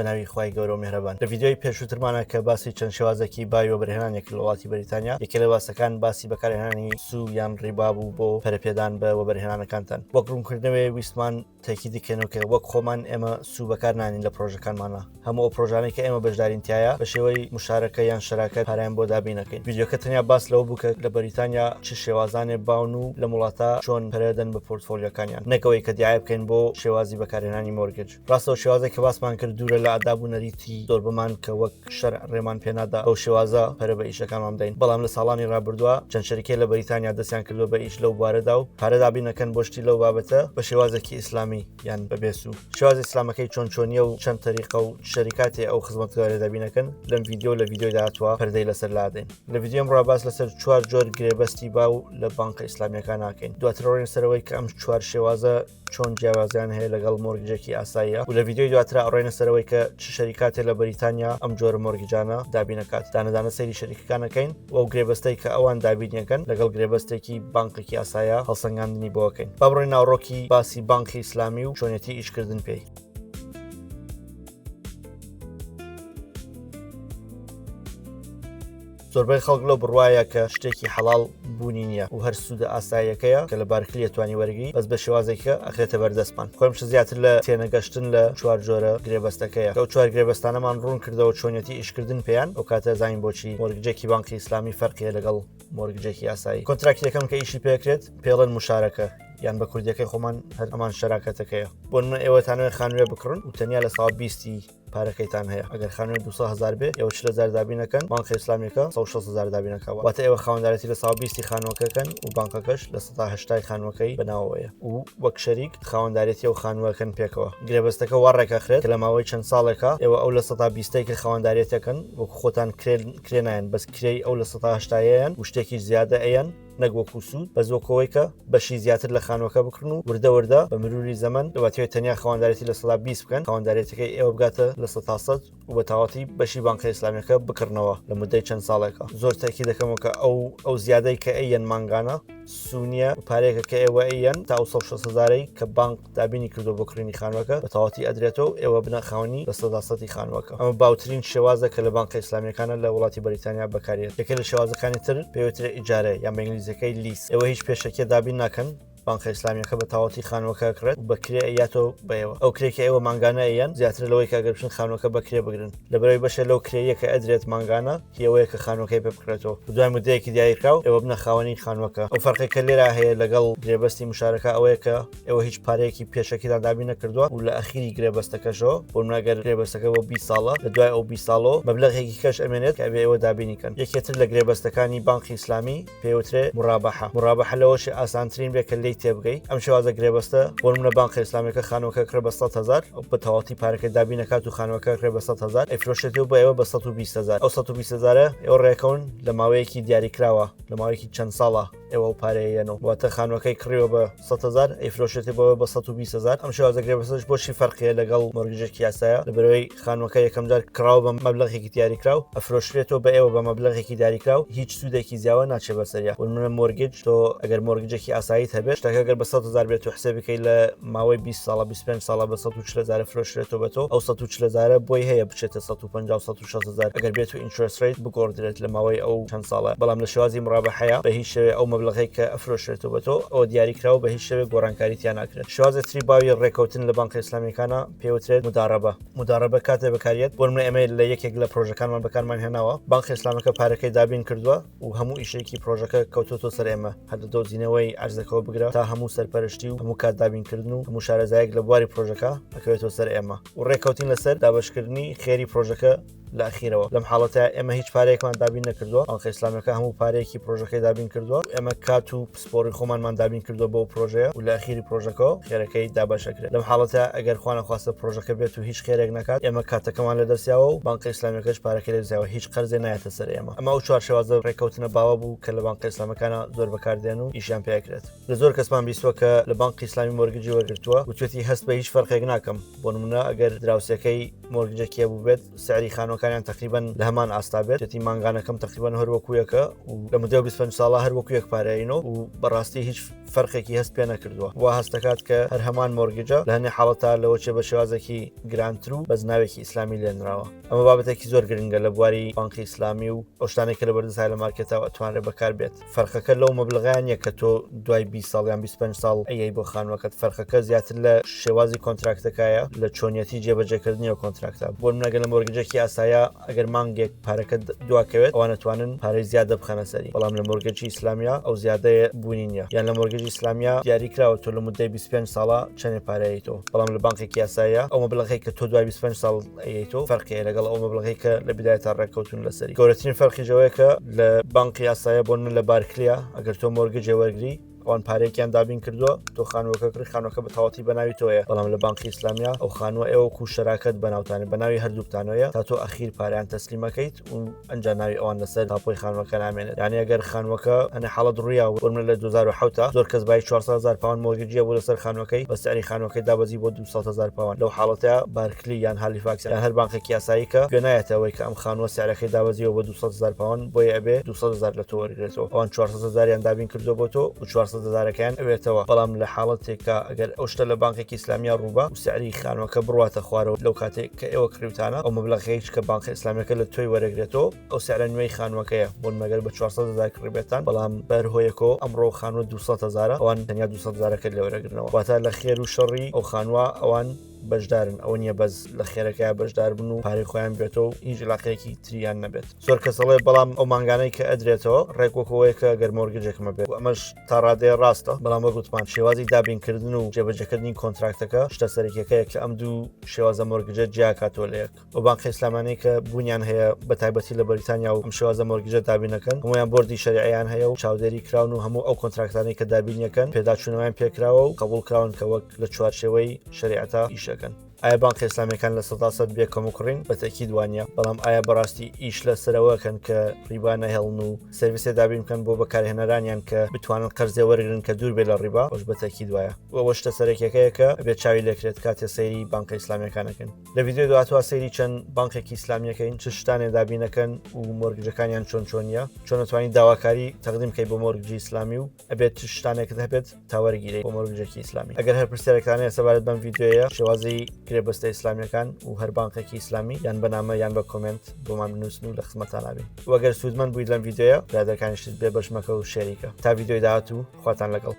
بەناوی خوای گەورە و میهرەبان. لە ڤیدیۆی پێشووترمانە کە باسی چەند شێوازێکی بای وەبەرهێنانێک لە وڵاتی بەریتانیا یەکێ لە واسەکان باسی بەکارهێنانی سو یان ڕیبا بوو بۆ پەرەپێدان بە وەبەرهێنانەکانتان. وەک ڕوونکردنەوەی ویستمان تاکید بکەینەوە کە وەک خۆمان ئێمە سو بەکارنانین لە پرۆژەکانمانە. هەموو ئەو پرۆژانەی کە ئێمە بەشدارین تایە بە شێوەی مشارەکە یان شەراکەت پارەیان بۆ دابینەکەین. ڤیدیۆکە تەنیا باس لەوە بوو کە لە بەریتانیا چ شێوازانێ باون و لە وڵاتە چۆن پەرەدەن بە پۆرتفۆلیۆکانیان، نەکەوەی کە دیایە بکەین بۆ شێوازی بەکارهێنانی مۆرگج. ڕاستەوە شێوازێک کە باسمان کرد دوورە لە ئادابوونەریتی زۆر بمان کە وەک شەرع ڕێمان پێنادا ئەو شێوازە پەرە بە ئیشەکانمان بدەین. بەڵام لە ساڵانی ڕابردووە چەند شەریکێ لە بەریتانیا دەستیان کردووە بە ئیش لەو بوارەدا و پارە دابینەکەن بۆ شتی لەو بابەتە بە شێوازێکی ئیسلامی یان بەبێ سو. شێوازی ئیسلامەکەی چۆن چۆنیە و چەند تەریقە و شەریکاتی ئەو خزمەتگوزارە دابینەکەن لەم ڤیدیۆ لە ڤیدیۆی داهاتوە پەردەی لەسەر لادەین. لە ڤیدیۆم ڕاباس لەسەر 4 جۆر گرێبەستی باو لە بانکە ئیسلامیەکان ناکەین. دواتر ڕۆین سەرەوەی کە ئەم 4 شێوازە چۆن جیاوازیان هەیە لەگەڵ مۆرگجێکی ئاساییە و لە ڤیدیۆی دواتر ئەڕۆینە سەرەوەی کە چ شەریکاتێک لە بەریتانیا ئەم جۆرە مۆرگجانە دابینەکات. دانەدانە سەیری شەریکەکانەکەین و ئەو گرێبەستەی کە ئەوان دابینیەکەن لەگەڵ گرێبەستێکی بانکێکی ئاساییە هەڵسەنگاندنی بۆەکەین. با بڕۆین ناوڕۆکی باسی بانکی ئیسلامی و چۆنێتی ئیشکردن پێی. زۆربەی خەڵک لەو بڕواایە کە شتێکی حەڵاڵ بوونی نییە و هەر سوودە ئاساییەکەیە کە لە بارکلی توانی وەرگی بەس بە شێوازێکە ئەخرێتە بەردەستمان. خۆم زیاتر لە تێنەگەشتن لە 4 جۆرە گرێبەستەکەیە کە 4 گرێبەستانەمان ڕوون کردەوە چۆنیەتی ئیشکردن پێیان ئەو کاتە زانین بۆچی مۆرگجێکی بانکی ئیسلامی فەرقیە لەگەڵ مۆرگجێکی ئاسایی. کۆنتراکتەکەم کە ئیشی پێکرێت پێڵەن مشارەکە یان بە کوردیەکەی خۆمان هەر ئەمان شەراکەتەکەیە. بۆ نمونە ئێوەتانەوێ خانوێ بکڕن و تەنیا لە ساڵ 20 پارەکەیتان هەیە. ئەگەر خانوێ 200,000 بێ ئێوە 40,000 دابینەکەن بانکی ئیسلامیەکە 160,000 دابینەکەوە. واتە ئێوە خاوەندارەتی لە ساڵ 20 خانووەکەکەن و بانکەکەش لە 180 خانووەکەی بەناوەیە و وەک شەریک خاوەندارەتی ئەو خانووەکەن پێکەوە. گرێبەستەکە وەڕێکەخرێت کە لە ماوەی چەند ساڵێکە ئێوە ئەو لە 120 کە خاوەندارێتەکەن وەک خۆتان کرێنایەن بەس کرێی ئەو لە 180یان و شتێکی زیادە ئەیەن نەک وەکو سوود بە زۆکەوەی کە بەشی زیاتر لە خانووەکە بکڕن و وردە بە مروری زەمن دواتێت تەنیا خاوەندارەتی لە 120 بکەن خاوەندارێتەکەی ئێوە بگاتە لە 100 و بە تەواتی بەشی بانکە ئیسلامیەکە بکردنەوە لە مدەی چەند ساڵێکە. زۆر تاکید دەکەمەوە کە ئەو زیادەی کە ئەیەن مانگانە سونیە و پارێکە کە ئێوە ئەیەن تا 160,000 کە بانک دابینی کردو بۆ کڕینی خانووەکە بە تەواتی ئەدرێتەوە ئێوە بنە خاوەنی لە 100 خانووەکە. ئەمە باوترین شێوازە کە لە بانکە ئیسلامیەکانە لە وڵاتی بەریتانیا بەکارێت. یەکێ لە شێوازەکانی تر پێوترە ئیجارە یان بە ئینگلیزیەکەی لیس. ئێوە هیچ پێشەکە دابین ناکەن بانکە ئیسلامیەکە بە تەواتی خانووەکە کڕێت و بە کرێ ئەیاتەوە بەیەوە. ئەو کرێکی ئێوە مانگانە ئەیەن زیاتر لەوەی کە ئەگەر بچن خانووەکە بە کرێ بگرن لەبەرەوەی بەشە لەو کرێیە کە ئەدرێت مانگانە هیەوەیە کە خانووەکەی پێ بکرێتەوە و دوای مدەیەکی دیاریکراو ئێوە بنە خاوەنی خانووەکە. ئەو فەرقی کە لێرە هەیە لەگەڵ گرێبەستی مشارەکە ئەوەیە کە ئێوە هیچ پارەیەکی پێشەکیدا دابین نەکردووە و لە ئەخیری گرێبەستەکەشەوە بۆ ناگەر گرێبەستەکە بۆ 20 ساڵە لە دوای ئەو 20 ساڵەوە مەبلەغێکی کەش ئەمێنێت کە ئەوە دابینیکەن. یەکێتر لە گرێبەستەکانی بانکی ئیسلامی پێوترێ مڕابەحە لەوەشی ئاسانترین بێ کە لی تێبگەی. ئەم شێوازە گرێبەستە بۆ نمونە بانکە ئیسلامیەکە خانووەکە کرێ بە 100,000 بە تەواتی پارەکە دابینەکات و خانووەکە کرێ بە 100,000 ئەیفرۆشێتەوە بۆ ئێوە بە 120,000. ئەو 120,000 ئێوە ڕێکەون لە ماوەیەکی دیاریکراوە لە ماوەیەکی چەند ساڵە ئێوە و پارەیەنەوە واتە خانووەکەی کڕیەوە بە 100,000 ئەیفرۆشێتی بۆ بە 120,000. ئەم شێوازە گرێبەستەش بۆچی فەرقیە لەگەڵ مۆرگجێکی ئاساییە لەبەرەوەی خانووەکە یەکەم جار کراوە بە مەبلەغێکی دیاریکراو ئەفرۆشرێتەوە بە ئێوە بە مەبلەغێکی دیاریکراو هیچ سوودێکی زیاوە ناچێت بەسەریا. بۆ نمونە مۆرگج تۆ ئەگەر مۆرگجێکی ئاساییت هەبێت شتەکە ئەگەر بە 100,000 بێت و حسابەکەی لە ماوەی 20 ساڵە 25 ساڵە بە 140,000 فرۆشرێتەوە بە تۆ ئەو 140,000 بۆی هەیە بچێتە 150,000 ئەگەر بێت و ئینترست ڕیت بگۆڕدرێت لە ماوەی ئەو چەند ساڵە. بەڵام لە شێوازی مڕابەحەیە بە هیچ شێوێ ئەو مەبلەغی کە ئەفرۆشرێتەوە بە تۆ ئەو دیاریکراوە بە هیچ شێوێ گۆڕانکاریتیان ناکرێت. شێوازێکی باوی ڕێکەوتن لە بانکە ئیسلامیەکانە پێوترێت مدارەبە کاتێ بەکارێت. بۆ نمونە ئێمە لە یەکێک لە پرۆژەکانمان بەکارمان هێناوە بانکە ئیسلامیەکە پارەکەی دابین کردووە و هەموو ئیشێکی پرۆژەکە کەوتۆتە سەر ئێمە هەر دۆزینەوەی ئەرزەکەەوە بگرە تا هەموو سەرپەرشتی و هەموو کات دابینکردن و هەموو شارەزایەک لە بواری پرۆژەکە ئەکەوێتەوە سەر ئێمە و ڕێکەوتین لەسەر دابشکردنی خێری پرۆژەکە لە ئەخیرەوە. لەم حاڵەتە ئێمە هیچ پارەیەکمان دابین نەکردووە. بانکە ئیسلامیەکە هەموو پارەیەکی پرۆژەکەی دابین کردووە. ئێمە کات و پسپۆڕی خۆمانمان دابین کردووە بۆ پرۆژەیە و لە ئەخیری پرۆژەکە خێرەکەی دابەشەکرێت. لەم حاڵەتە ئەگەر خوانە خواستە پرۆژەکە بێت و هیچ خێرێک نکات ئێمە کاتەکەمان لە دەستیاوە و بانکە ئیسلامیەکەش پارەکەی لە دەستیاوە هیچ قەرزێ نایەتە سەر ئێمە. ئەمە ئەو 4 شێوازە ڕێکەوتنە باوە بوو کە لە بانکە ئیسلامیەکانە زۆر بەکاردێن و ئیشیان پێکرێت. لە زۆر کەسمان بیستوە کە لە بانقی ئیسلامی مۆرگجی وەرگرتووە و توێتی هەست بە هیچ فەرقێک ناکەم بۆ نمونە ئەگەر دراوسەکەی مۆرگجەکیە بوو بێت سعری خانوەکانیان تقریبان لە هەمان ئاستا بێت توێتی مانگانەکەم تقریبان هەروەکویەکە و لە مدە 25 ساڵە هەروەکو یەک پارەینەوە و بەڕاستی هیچ فەرقێکی هەست پێ نەکردووە وا هەست دەکات کە هەر هەمان مۆرگجە لە هەنێ حاڵەتە لەوە چێ بە شێوازێکی گرانتر و بەس ناوێکی ئیسلامی لێنراوە ئەمە بابەتێکی زۆر گرنگە لە بواری بانقی ئیسلامی و ئەو شتانێک کە لە بەردەسای لە مارکێتەوە ئەتوانرێت بەکار بێت فەرقەکە لەو مەبلغیانە کە تۆ دوای 20 ساڵ یان 25 ساڵ ئەیەی بۆ خانووەکەت فەرقەکە زیاتر لە شێوازی کۆنتراکتەکەیە لە چۆنیەتی جێبەجێکردنیەوە کۆنتراکتە بۆ منەگە لە مۆرگجێکی ئاسایە ئەگەر مانگێک پارەکە دواکەوێت ئەوانە توانن پارەی زیادە بخەنە سەری بەڵام لە مۆرگجی ئیسلامیە ئەو زیادەیە بوونی نیە یان لە مۆرگجی ئیسلامیە دیاری کراوە تۆ لە مدەی 25 ساڵە چەندێ پارەیەیتەوە بەڵام لە بانقێکی ئاسایە ئەو مەبلغەی کە تۆ دوای 25 ساڵ ئەیەیتەوە فەرقی لەگەڵ ئەو مەبلغەی کە لە بیدای تا ڕێککەوتون لەسەری گەورەترین فەرقی ژەوەیە کە لە بانقی ئاسایە بۆ من لە بارکلیە ئەگەر تۆ مۆرگجێ وەرگری ئەوان پارێکیان دابین کردووە تۆ خانووەکە کرد خانووەکە بە تەواتی بەناوی تۆیە بەڵام لە بانقی ئیسلامیە ئەو خانووە ئێوەکو شەراکەت بەناوتانە بەناوی هەردووکتانەیە تا تۆ ئەخیر پاریان تەسلیمەکەیت و ئەنجا ناوی ئەوان لەسەر تاپۆی خانووەکە نامێنێت یعنی ئەگەر خانووەکە ئەنێ حاڵەت ڕوویا وەرمە لە 2010 زۆر کەس بای 400,000 پاوند مۆرگجیە بۆ لەسەر خانووەکەی بە سعری خانووەکەی دابەزی بۆ 200,000 پاوند لەو حاڵەتەیە بارکلی یان هالیفاکس یان هەر بانقێکی یاسایی کە گوێنایەتەوەی کە ئەم خانووە سعرەکەی دابەزیەوە بۆ 200,000 پاوند بۆیە ئەبێ 200,000 لە تۆ وەرگێتەوە ئەوان 400,000 دابین کردو بۆ تۆ و 400,000ەکەیان ئەوێتەوە بەڵام لە حاڵەتێکە ئەگەر ئەو شتە لە بانقێکی ئیسلامیە ڕووبە و سعری خانووەکە بڕواتە خوارەوە لەو کاتێک کە ئێوە کڕیوتانە ئەو مەبلەغەیەک کە بانقی ئیسلامیەکە لە تۆی وەرەگرێتەوە ئەو سعرە نوێی خانووەکەیە بۆ مەگەر بە 400,000 کڕبێتان بەڵام بەرهۆیەکەوە ئەمڕۆ خانووە 200,000 ئەوان تەنیا 200,000 لە وەرەگرنەوە واتە لە خێر و شەڕی ئەو خانووە ئەوان بەشدارن ئەوە نییە بەس لە خێرەکەی بەشدار بن و پارەی خۆیان بێتەوە و هیچ علاقەیەکی تریان نەبێت زۆر کەسەڵێ بەڵام ئەو مانگانەی کە ئەدرێتەوە ڕێکوەکەوەیە کە گەر مۆرگجێکمە بێت ئەمەش تا ڕادەیە ڕاستە بەڵام وەگوتمان شێوازی دابینکردن و جێبەجێکردنی کۆنتراکتەکە شتە سەرەکیەکەیە کە ئەم دوو شێوازە مۆرگجە جیاکاتۆ لە یەک ئەو بانقی ئیسلامانەی کە بوونیان هەیە بە تایبەتی لە بەریتانیا و ئەم شێوازە مۆرگجە دابینەکەن هەمویان بۆردی شەریعیان هەیە و چاودێری کراون و هەموو ئەو کۆنتراکتانەی کە دابینیەکەن پێداچوونەوەیان پێکراوە و قبول کراون کە وەک لە چوارچێوەی شەریعەتە ئیشەکەن ئایا بانقی ئیسلامیەکان لە 100% بێ کەم و کڕین بە تەکید وانە بەڵام ئایا بەڕاستی ئیش لە سەرەوەکەن کە ڕیبا نەهێڵن و سرویسێ دابین بکەن بۆ بەکارهێنەرانیان کە بتوانن قەرزێ وەرگن کە دوور بێ لە ڕیبا بەش بە تەکید وایە وە شتە سەرەکیەکەیە کە بێت چاوی لێکرێت کاتێ سەیری بانقی ئیسلامیەکانەکەن لە ڤیدیۆ دواتوە سەیری چەند بانقێکی ئیسلامیەکەین چ شتانێ دابینەکەن و مۆرگجەکانیان چۆنیە چۆن دەتوانین داواکاری تەقدیم کەی بۆ مۆرگجی ئیسلامی و ئەبێت چ شتانێکت هەبێت تاوەرگیری بۆ مۆرگجێکی ئیسلامی ئەگەر هەر پرسیارێکتانەیە سەبارەت بەم ڤیدیۆیە شێوازی گرێبەستە ئیسلامیەکان و هەر بانقێکی ئیسلامی یان بەنامە یان بە کۆمنت بۆمان بنووسن و لە خزمەتان نابین وەگەر سوودمەند بوویت لەم ڤیدیۆیە برادەرکانیشت بێ بەشمەکە و شێریکە تا ڤیدیۆی داهات و خواتان لەگەڵ